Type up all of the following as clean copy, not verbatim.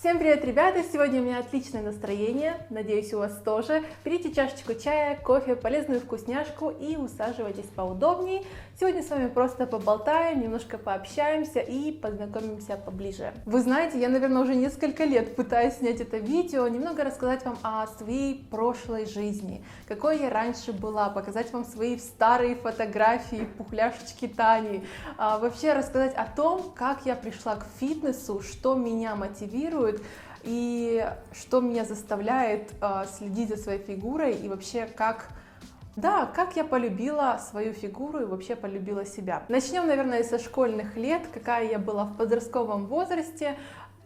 Всем привет, ребята! Сегодня у меня отличное настроение, надеюсь, у вас тоже. Берите чашечку чая, кофе, полезную вкусняшку и усаживайтесь поудобнее. Сегодня с вами просто поболтаем, немножко пообщаемся и познакомимся поближе. Вы знаете, я, наверное, уже несколько лет пытаюсь снять это видео, немного рассказать вам о своей прошлой жизни, какой я раньше была, показать вам свои старые фотографии, пухляшечки Тани, вообще рассказать о том, как я пришла к фитнесу, что меня мотивирует, и что меня заставляет следить за своей фигурой и вообще как я полюбила свою фигуру и вообще полюбила себя. Начнем, наверное, со школьных лет, какая я была в подростковом возрасте.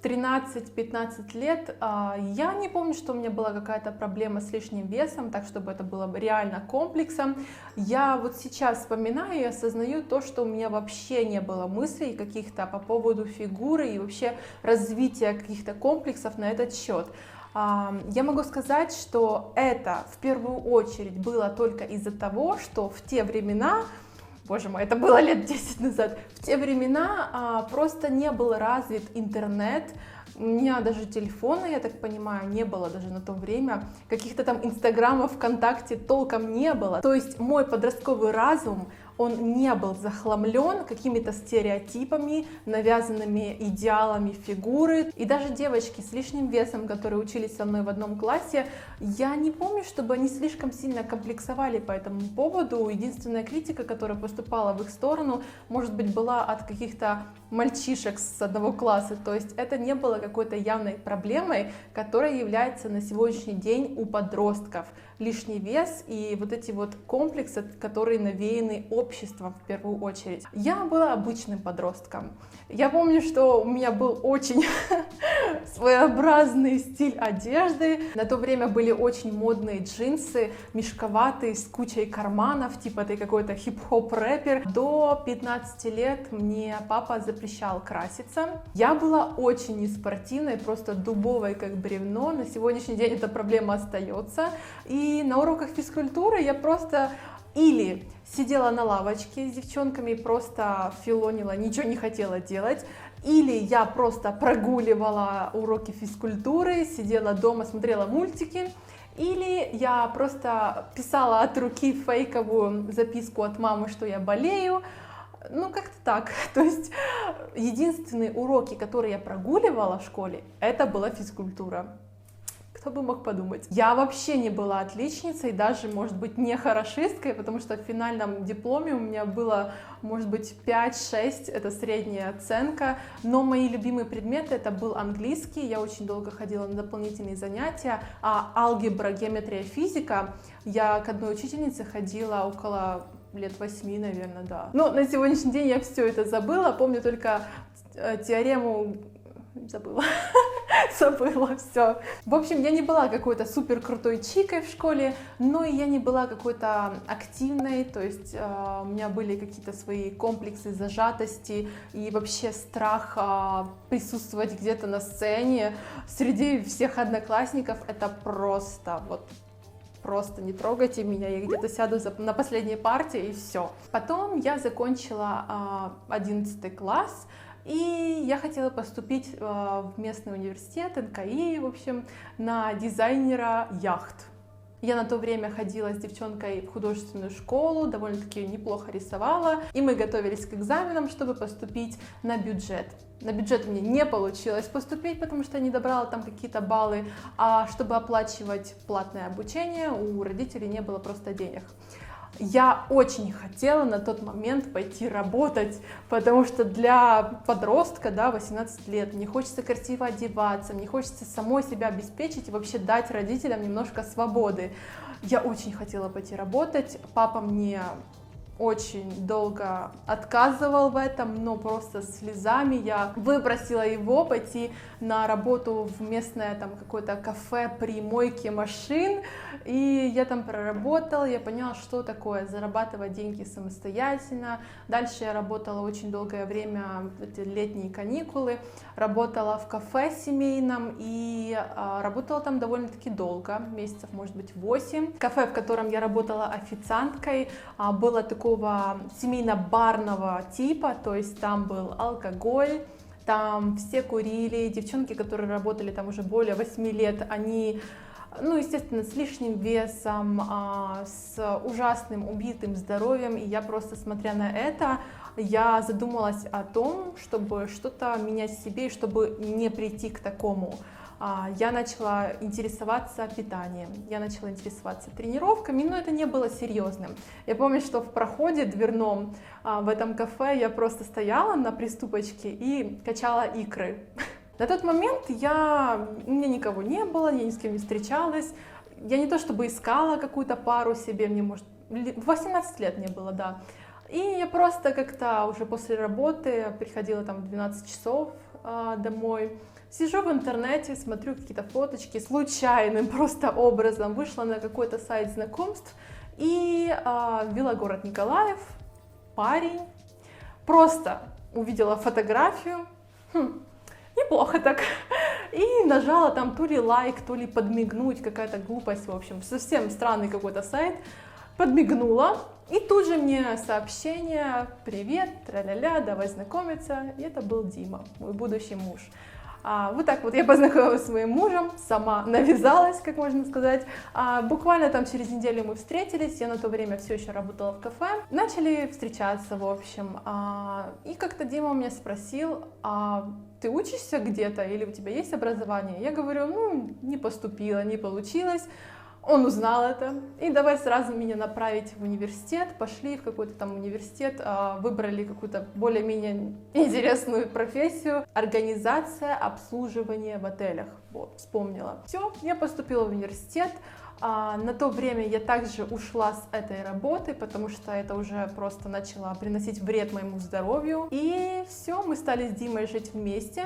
13-15 лет, я не помню, что у меня была какая-то проблема с лишним весом, так чтобы это было реально комплексом. Я вот сейчас вспоминаю и осознаю то, что у меня вообще не было мыслей каких-то по поводу фигуры и вообще развития каких-то комплексов на этот счет. Я могу сказать, что это в первую очередь было только из-за того, что в те времена, боже мой, это было лет 10 назад. В те времена просто не был развит интернет, у меня даже телефона, я так понимаю, не было даже на то время, каких-то там инстаграмов, ВКонтакте толком не было. То есть мой подростковый разум, он не был захламлен какими-то стереотипами, навязанными идеалами фигуры. И даже девочки с лишним весом, которые учились со мной в одном классе, я не помню, чтобы они слишком сильно комплексовали по этому поводу. Единственная критика, которая поступала в их сторону, может быть, была от каких-то мальчишек с одного класса. То есть это не было какой-то явной проблемой, которая является на сегодняшний день у подростков. Лишний вес и вот эти вот комплексы, которые навеяны обществом в первую очередь. Я была обычным подростком. Я помню, что у меня был очень своеобразный стиль одежды. На то время были очень модные джинсы, мешковатые, с кучей карманов, типа ты какой-то хип-хоп рэпер. До 15 лет мне папа запрещал краситься. Я была очень неспортивной, просто дубовой как бревно. На сегодняшний день эта проблема остается. И на уроках физкультуры я просто или сидела на лавочке с девчонками, просто филонила, ничего не хотела делать, или я просто прогуливала уроки физкультуры, сидела дома, смотрела мультики, или я просто писала от руки фейковую записку от мамы, что я болею. Ну, как-то так. То есть единственные уроки, которые я прогуливала в школе, это была физкультура. Кто бы мог подумать. Я вообще не была отличницей, даже, может быть, не хорошисткой, потому что в финальном дипломе у меня было, может быть, 5-6, это средняя оценка, но мои любимые предметы это был английский, я очень долго ходила на дополнительные занятия, а алгебра, геометрия, физика, я к одной учительнице ходила около лет 8, наверное, да. Но на сегодняшний день я все это забыла, помню только теорему, забыла все. В общем, я не была какой-то супер крутой чикой в школе, но и я не была какой-то активной, то есть у меня были какие-то свои комплексы зажатости и вообще страх присутствовать где-то на сцене среди всех одноклассников. Это просто не трогайте меня, я где-то сяду на последней парте и все. Потом я закончила 11 класс, и я хотела поступить в местный университет, НКИ, в общем, на дизайнера яхт. Я на то время ходила с девчонкой в художественную школу, довольно-таки неплохо рисовала, и мы готовились к экзаменам, чтобы поступить на бюджет. На бюджет мне не получилось поступить, потому что я не добрала там какие-то баллы, а чтобы оплачивать платное обучение, у родителей не было просто денег. Я очень хотела на тот момент пойти работать, потому что для подростка, 18 лет, мне хочется красиво одеваться, мне хочется самой себя обеспечить и вообще дать родителям немножко свободы. Я очень хотела пойти работать, папа мне очень долго отказывал в этом, но просто слезами я выпросила его пойти на работу в местное там какое-то кафе при мойке машин, и я там проработала, я поняла, что такое зарабатывать деньги самостоятельно. Дальше я работала очень долгое время, эти летние каникулы, работала в кафе семейном и работала там довольно-таки долго, месяцев, может быть, 8. Кафе, в котором я работала официанткой, было такое семейно-барного типа, то есть там был алкоголь, Там все курили, девчонки, которые работали там уже более 8 лет, они, ну, естественно, с лишним весом, с ужасным убитым здоровьем, и я просто, смотря на это, я задумалась о том, чтобы что-то менять в себе, и чтобы не прийти к такому. Я начала интересоваться питанием, я начала интересоваться тренировками, но это не было серьезным. Я помню, что в проходе дверном в этом кафе я просто стояла на приступочке и качала икры. На тот момент у меня никого не было, я ни с кем не встречалась, я не то чтобы искала какую-то пару себе, мне, может, 18 лет мне было, да. И я просто как-то уже после работы приходила там в 12 часов домой, сижу в интернете, смотрю какие-то фоточки, случайным просто образом вышла на какой-то сайт знакомств и ввела город Николаев, парень, просто увидела фотографию, неплохо так, и нажала там то ли лайк, то ли подмигнуть, какая-то глупость, в общем, совсем странный какой-то сайт, подмигнула, и тут же мне сообщение: привет, тра-ля-ля, давай знакомиться, и это был Дима, мой будущий муж. Вот так вот я познакомилась с своим мужем, сама навязалась, как можно сказать. Буквально там через неделю мы встретились, я на то время все еще работала в кафе. Начали встречаться, в общем. И как-то Дима у меня спросил: ты учишься где-то или у тебя есть образование? Я говорю: ну, не поступила, не получилось. Он узнал это, и давай сразу меня направить в университет. Пошли в какой-то там университет, выбрали какую-то более-менее интересную профессию. Организация обслуживания в отелях. Вот, вспомнила. Все, я поступила в университет. На то время я также ушла с этой работы, потому что это уже просто начало приносить вред моему здоровью. И все, мы стали с Димой жить вместе,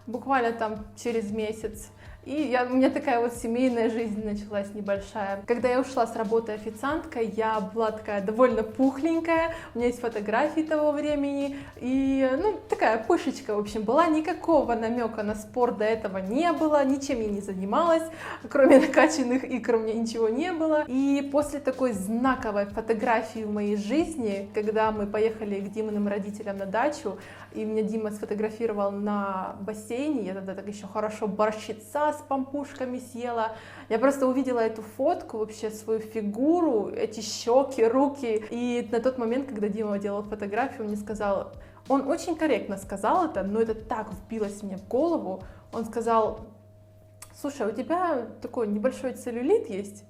буквально там через месяц. И у меня такая вот семейная жизнь началась небольшая. Когда я ушла с работы официанткой, я была такая довольно пухленькая, у меня есть фотографии того времени, и, ну, такая пышечка, в общем, была. Никакого намека на спорт до этого не было, ничем я не занималась, кроме накачанных икр у меня ничего не было. И после такой знаковой фотографии в моей жизни, когда мы поехали к Диминым родителям на дачу, и меня Дима сфотографировал на бассейне, я тогда так еще хорошо борщица с пампушками съела. Я просто увидела эту фотку, вообще свою фигуру, эти щеки, руки. И на тот момент, когда Дима делал фотографию, он мне сказал, он очень корректно сказал это, но это так вбилось мне в голову. Он сказал: слушай, у тебя такой небольшой целлюлит есть?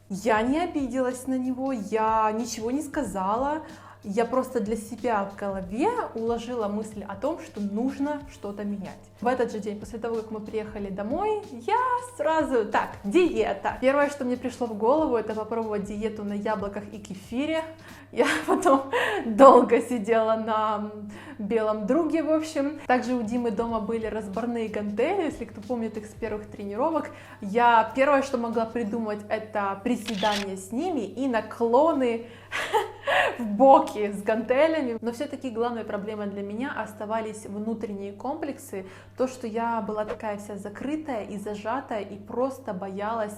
Я не обиделась на него, я ничего не сказала. Я просто для себя в голове уложила мысль о том, что нужно что-то менять. В этот же день, после того, как мы приехали домой, я сразу, диета. Первое, что мне пришло в голову, это попробовать диету на яблоках и кефире. Я потом долго сидела на белом друге, в общем. Также у Димы дома были разборные гантели, если кто помнит их с первых тренировок. Я первое, что могла придумать, это приседания с ними и наклоны в боки с гантелями. Но все-таки главной проблемой для меня оставались внутренние комплексы. То, что я была такая вся закрытая и зажатая, и просто боялась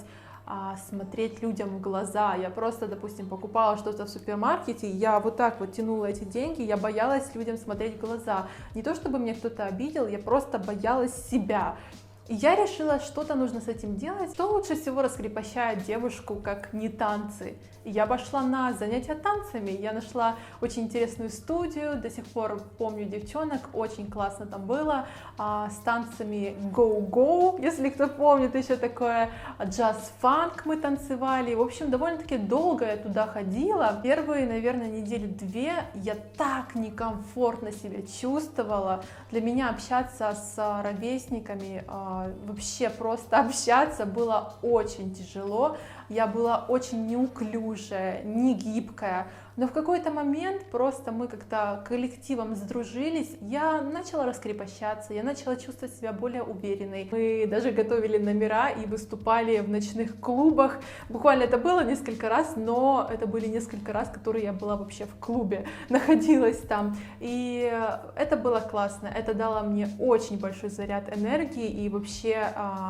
смотреть людям в глаза. Я просто, допустим, покупала что-то в супермаркете, я вот так вот тянула эти деньги, я боялась людям смотреть в глаза. Не то, чтобы меня кто-то обидел, я просто боялась себя. И я решила, что-то нужно с этим делать. Что лучше всего раскрепощает девушку, как не танцы? И я пошла на занятия танцами. Я нашла очень интересную студию, до сих пор помню девчонок, очень классно там было, с танцами go-go, если кто помнит, еще такое джаз-фанк мы танцевали. В общем, довольно-таки долго я туда ходила. Первые, наверное, недели 2 я так некомфортно себя чувствовала. Для меня общаться с ровесниками, вообще просто общаться было очень тяжело. Я была очень неуклюжая, не гибкая. Но в какой-то момент просто мы как-то коллективом сдружились, я начала раскрепощаться, я начала чувствовать себя более уверенной. Мы даже готовили номера и выступали в ночных клубах. Буквально это было несколько раз, но это были несколько раз, которые я была вообще в клубе, находилась там. И это было классно, это дало мне очень большой заряд энергии и вообще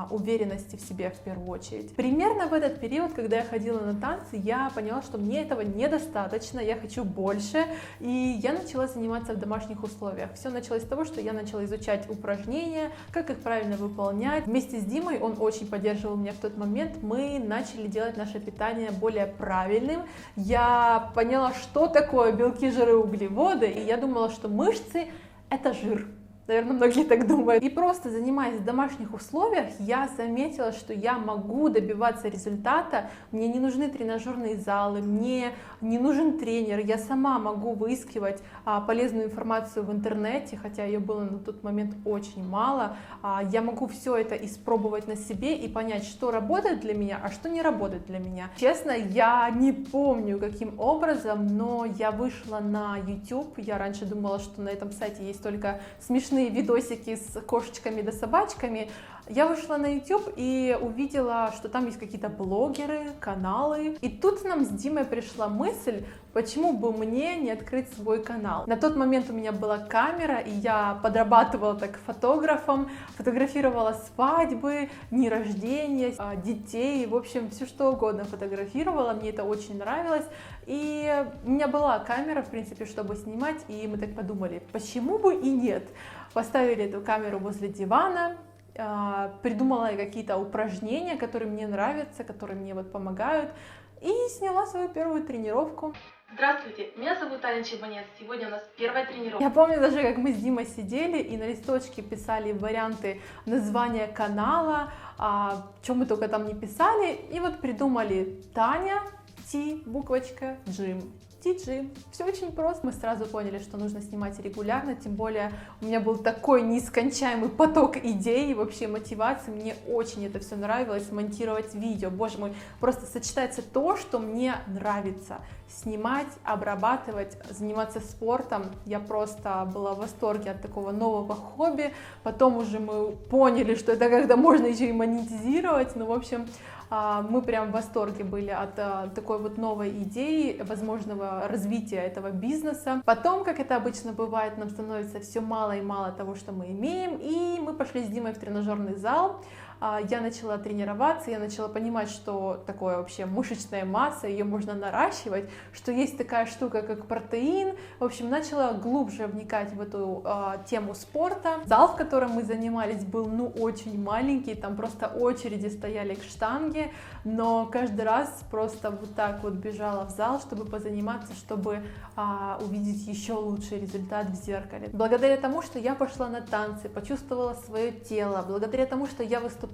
уверенности в себе в первую очередь. Примерно в этот период, когда я ходила на танцы, я поняла, что мне этого недостаточно. недостаточно, я хочу больше, и я начала заниматься в домашних условиях. Все началось с того, что я начала изучать упражнения, как их правильно выполнять. Вместе с Димой, он очень поддерживал меня в тот момент, мы начали делать наше питание более правильным. Я поняла, что такое белки, жиры, углеводы, и я думала, что мышцы — это жир. Наверное, многие так думают. И просто занимаясь в домашних условиях, я заметила, что я могу добиваться результата. Мне не нужны тренажерные залы, мне не нужен тренер. Я сама могу выискивать полезную информацию в интернете, хотя ее было на тот момент очень мало. Я могу все это испробовать на себе и понять, что работает для меня, а что не работает для меня. Честно, я не помню, каким образом, но я вышла на YouTube. Я раньше думала, что на этом сайте есть только смешные видосики с кошечками да собачками. Я вышла на YouTube и увидела, что там есть какие-то блогеры, каналы. И тут нам с Димой пришла мысль, почему бы мне не открыть свой канал. На тот момент у меня была камера, и я подрабатывала так фотографом, фотографировала свадьбы, дни рождения, детей, в общем, все что угодно фотографировала, мне это очень нравилось. И у меня была камера, в принципе, чтобы снимать, и мы так подумали, почему бы и нет. Поставили эту камеру возле дивана, придумала какие-то упражнения, которые мне нравятся, которые мне вот помогают, и сняла свою первую тренировку. Здравствуйте, меня зовут Аня Чебанец, сегодня у нас первая тренировка. Я помню даже, как мы с Димой сидели и на листочке писали варианты названия канала, что мы только там не писали, и вот придумали Таня, Ти, буквочка, Джим. Ти-джим. Все очень просто. Мы сразу поняли, что нужно снимать регулярно, тем более у меня был такой нескончаемый поток идей и вообще мотивации. Мне очень это все нравилось, монтировать видео. Боже мой, просто сочетается то, что мне нравится. Снимать, обрабатывать, заниматься спортом. Я просто была в восторге от такого нового хобби. Потом уже мы поняли, что это когда можно еще и монетизировать. Ну, в общем, мы прям в восторге были от такой вот новой идеи, возможного развития этого бизнеса. Потом, как это обычно бывает, нам становится все мало и мало того, что мы имеем, и мы пошли с Димой в тренажерный зал. Я начала тренироваться, я начала понимать, что такое вообще мышечная масса, ее можно наращивать, что есть такая штука, как протеин. В общем, начала глубже вникать в эту тему спорта. Зал, в котором мы занимались, был очень маленький, там просто очереди стояли к штанге, но каждый раз просто вот так вот бежала в зал, чтобы позаниматься, чтобы увидеть еще лучший результат в зеркале. Благодаря тому, что я пошла на танцы, почувствовала свое тело, благодаря тому, что я выступала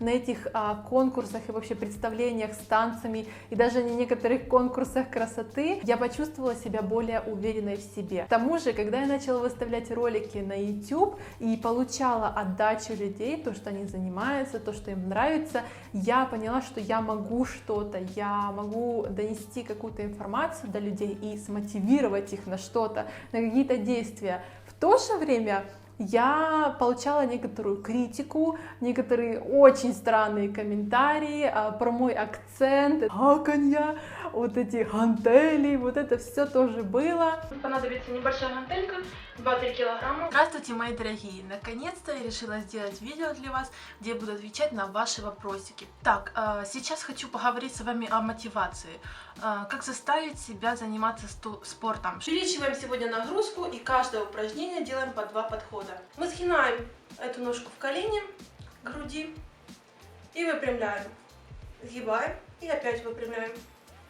на этих конкурсах и вообще представлениях с танцами, и даже на некоторых конкурсах красоты, я почувствовала себя более уверенной в себе. К тому же, когда я начала выставлять ролики на YouTube и получала отдачу людей, то, что они занимаются, то, что им нравится, я поняла, что я могу что-то, я могу донести какую-то информацию до людей и смотивировать их на что-то, на какие-то действия. В то же время я получала некоторую критику, некоторые очень странные комментарии про мой акцент, хаканья, вот эти гантели, вот это все тоже было. Понадобится небольшая гантелька, 2-3 килограмма. Здравствуйте, мои дорогие! Наконец-то я решила сделать видео для вас, где я буду отвечать на ваши вопросики. Так, сейчас хочу поговорить с вами о мотивации. Как заставить себя заниматься спортом. Увеличиваем сегодня нагрузку и каждое упражнение делаем по 2 подхода. Мы сгибаем эту ножку в колени, к груди и выпрямляем. Сгибаем и опять выпрямляем.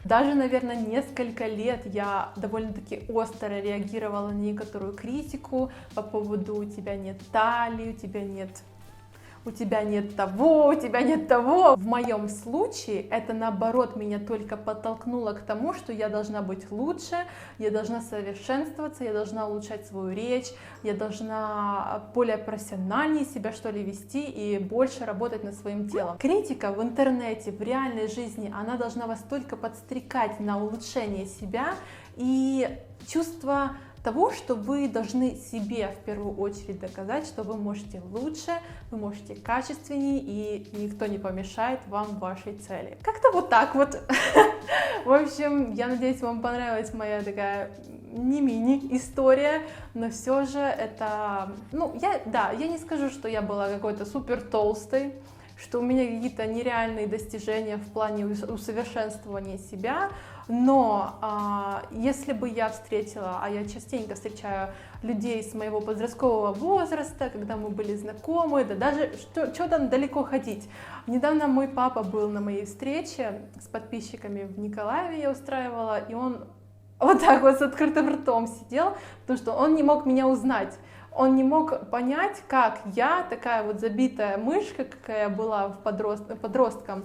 Даже, наверное, несколько лет я довольно-таки остро реагировала на некоторую критику по поводу «у тебя нет талии», у тебя нет того, у тебя нет того. В моем случае это, наоборот, меня только подтолкнуло к тому, что я должна быть лучше, я должна совершенствоваться, я должна улучшать свою речь, я должна более профессиональнее себя, что ли, вести и больше работать над своим телом. Критика в интернете, в реальной жизни, она должна вас только подстрекать на улучшение себя и чувство того, что вы должны себе в первую очередь доказать, что вы можете лучше, вы можете качественнее, и никто не помешает вам в вашей цели. Как-то вот так вот. В общем, я надеюсь, вам понравилась моя такая не мини-история, но все же это... я не скажу, что я была какой-то супер толстой, что у меня какие-то нереальные достижения в плане усовершенствования себя, но если бы я встретила, а я частенько встречаю людей с моего подросткового возраста, когда мы были знакомы, да даже что там далеко ходить. Недавно мой папа был на моей встрече с подписчиками в Николаеве, я устраивала, и он вот так вот с открытым ртом сидел, потому что он не мог меня узнать. Он не мог понять, как я, такая вот забитая мышка, какая была подростком,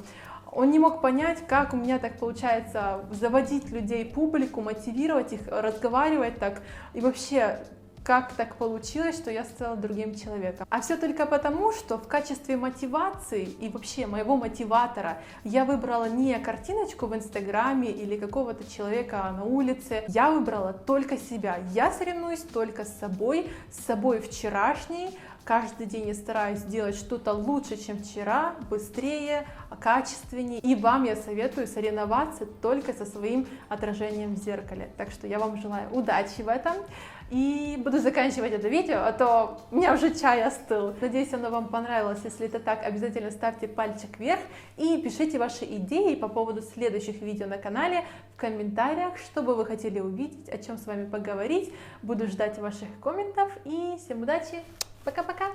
он не мог понять, как у меня так получается заводить людей, публику, мотивировать их, разговаривать так, и вообще, как так получилось, что я стала другим человеком. А все только потому, что в качестве мотивации и вообще моего мотиватора я выбрала не картиночку в Инстаграме или какого-то человека на улице, я выбрала только себя. Я соревнуюсь только с собой вчерашней. Каждый день я стараюсь делать что-то лучше, чем вчера, быстрее, качественнее. И вам я советую соревноваться только со своим отражением в зеркале. Так что я вам желаю удачи в этом. И буду заканчивать это видео, а то у меня уже чай остыл. Надеюсь, оно вам понравилось. Если это так, обязательно ставьте пальчик вверх и пишите ваши идеи по поводу следующих видео на канале в комментариях, что бы вы хотели увидеть, о чем с вами поговорить. Буду ждать ваших комментов и всем удачи! Пока-пока!